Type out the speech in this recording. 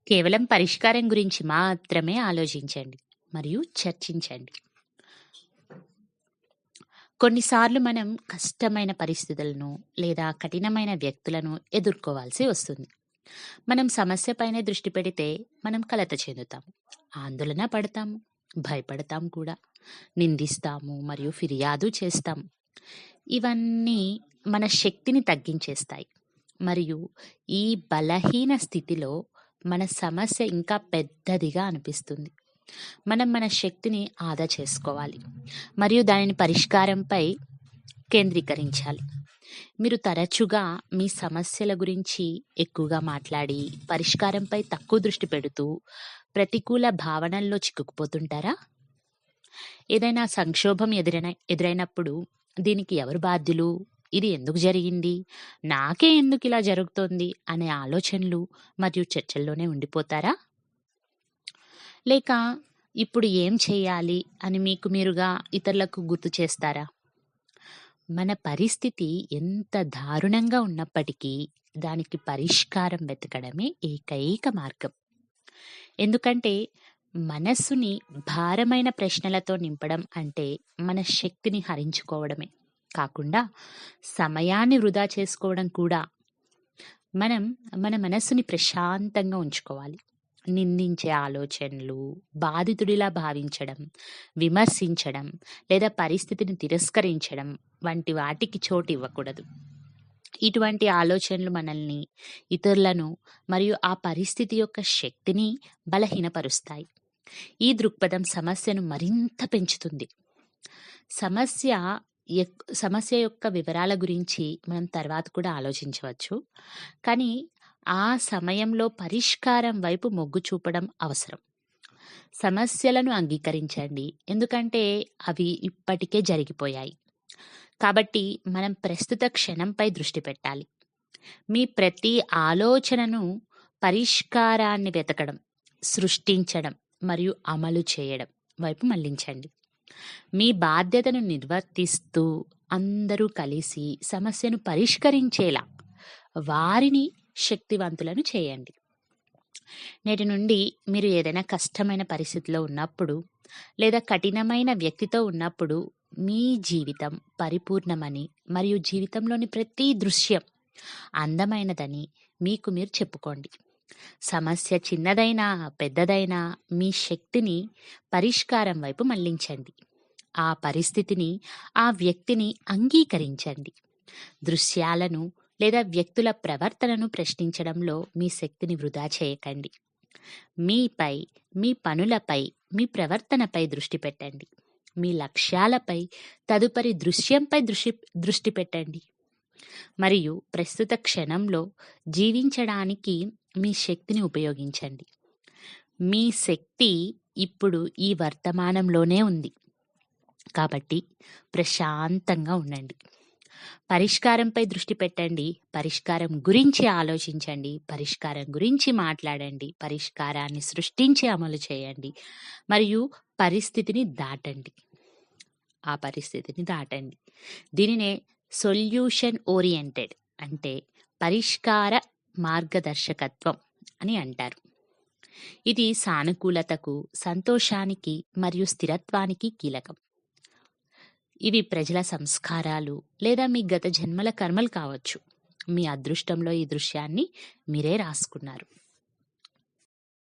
కేవలం పరిష్కారం గురించి మాత్రమే ఆలోచించండి మరియు చర్చించండి. కొన్నిసార్లు మనం కష్టమైన పరిస్థితులను లేదా కఠినమైన వ్యక్తులను ఎదుర్కోవాల్సి వస్తుంది. మనం సమస్యపైనే దృష్టి పెడితే మనం కలత చెందుతాం, ఆందోళన పడతాము, భయపడతాం కూడా, నిందిస్తాము మరియు ఫిర్యాదు చేస్తాం. ఇవన్నీ మన శక్తిని తగ్గించేస్తాయి మరియు ఈ బలహీన స్థితిలో మన సమస్య ఇంకా పెద్దదిగా అనిపిస్తుంది. మనం మన శక్తిని ఆదా చేసుకోవాలి మరియు దానిని పరిష్కారంపై కేంద్రీకరించాలి. మీరు తరచుగా మీ సమస్యల గురించి ఎక్కువగా మాట్లాడి పరిష్కారంపై తక్కువ దృష్టి పెడుతూ ప్రతికూల భావనల్లో చిక్కుకుపోతుంటారా? ఏదైనా సంక్షోభం ఎదురైనప్పుడు దీనికి ఎవరు బాధ్యులు, ఇది ఎందుకు జరిగింది, నాకే ఎందుకు ఇలా జరుగుతోంది అనే ఆలోచనలు మరియు చర్చల్లోనే ఉండిపోతారా? లేక ఇప్పుడు ఏం చేయాలి అని మీకు మీరుగా ఇతరులకు గుర్తు చేస్తారా? మన పరిస్థితి ఎంత దారుణంగా ఉన్నప్పటికీ దానికి పరిష్కారం వెతకడమే ఏకైక మార్గం. ఎందుకంటే మనస్సుని భారమైన ప్రశ్నలతో నింపడం అంటే మన శక్తిని హరించుకోవడమే కాకుండా సమయాన్ని వృధా చేసుకోవడం కూడా. మనం మన మనస్సుని ప్రశాంతంగా ఉంచుకోవాలి. నిందించే ఆలోచనలు, బాధితుడిలా భావించడం, విమర్శించడం లేదా పరిస్థితిని తిరస్కరించడం వంటి వాటికి చోటు ఇవ్వకూడదు. ఇటువంటి ఆలోచనలు మనల్ని, ఇతరులను మరియు ఆ పరిస్థితి యొక్క శక్తిని బలహీనపరుస్తాయి. ఈ దృక్పథం సమస్యను మరింత పెంచుతుంది. సమస్య యొక్క వివరాల గురించి మనం తర్వాత కూడా ఆలోచించవచ్చు, కానీ ఆ సమయంలో పరిష్కారం వైపు మొగ్గు చూపడం అవసరం. సమస్యలను అంగీకరించండి, ఎందుకంటే అవి ఇప్పటికే జరిగిపోయాయి. కాబట్టి మనం ప్రస్తుత క్షణంపై దృష్టి పెట్టాలి. మీ ప్రతి ఆలోచనను పరిష్కారాన్ని వెతకడం, సృష్టించడం మరియు అమలు చేయడం వైపు మళ్లించండి. మీ బాధ్యతను నిర్వర్తిస్తూ అందరూ కలిసి సమస్యను పరిష్కరించేలా వారిని శక్తివంతులను చేయండి. నేటి నుండి మీరు ఏదైనా కష్టమైన పరిస్థితిలో ఉన్నప్పుడు లేదా కఠినమైన వ్యక్తితో ఉన్నప్పుడు మీ జీవితం పరిపూర్ణమని మరియు జీవితంలోని ప్రతి దృశ్యం అందమైనదని మీకు మీరు చెప్పుకోండి. సమస్య చిన్నదైనా పెద్దదైనా మీ శక్తిని పరిష్కారం వైపు మళ్లించండి. ఆ పరిస్థితిని, ఆ వ్యక్తిని అంగీకరించండి. దృశ్యాలను లేదా వ్యక్తుల ప్రవర్తనను ప్రశ్నించడంలో మీ శక్తిని వృధా చేయకండి. మీపై, మీ పనులపై, మీ ప్రవర్తనపై దృష్టి పెట్టండి. మీ లక్ష్యాలపై, తదుపరి దృశ్యంపై దృష్టి పెట్టండి మరియు ప్రస్తుత క్షణంలో జీవించడానికి మీ శక్తిని ఉపయోగించండి. మీ శక్తి ఇప్పుడు ఈ వర్తమానంలోనే ఉంది, కాబట్టి ప్రశాంతంగా ఉండండి. పరిష్కారంపై దృష్టి పెట్టండి, పరిష్కారం గురించి ఆలోచించండి, పరిష్కారం గురించి మాట్లాడండి, పరిష్కారాన్ని సృష్టించి అమలు చేయండి మరియు పరిస్థితిని దాటండి. ఆ పరిస్థితిని దాటండి. దీనినే సొల్యూషన్ ఓరియంటెడ్ అంటే పరిష్కార మార్గదర్శకత్వం అని అంటారు. ఇది సానుకూలతకు, సంతోషానికి మరియు స్థిరత్వానికి కీలకం. ఇవి ప్రజల సంస్కారాలు లేదా మీ గత జన్మల కర్మలు కావచ్చు. మీ అదృష్టంలో ఈ దృశ్యాన్ని మీరే రాసుకున్నారు.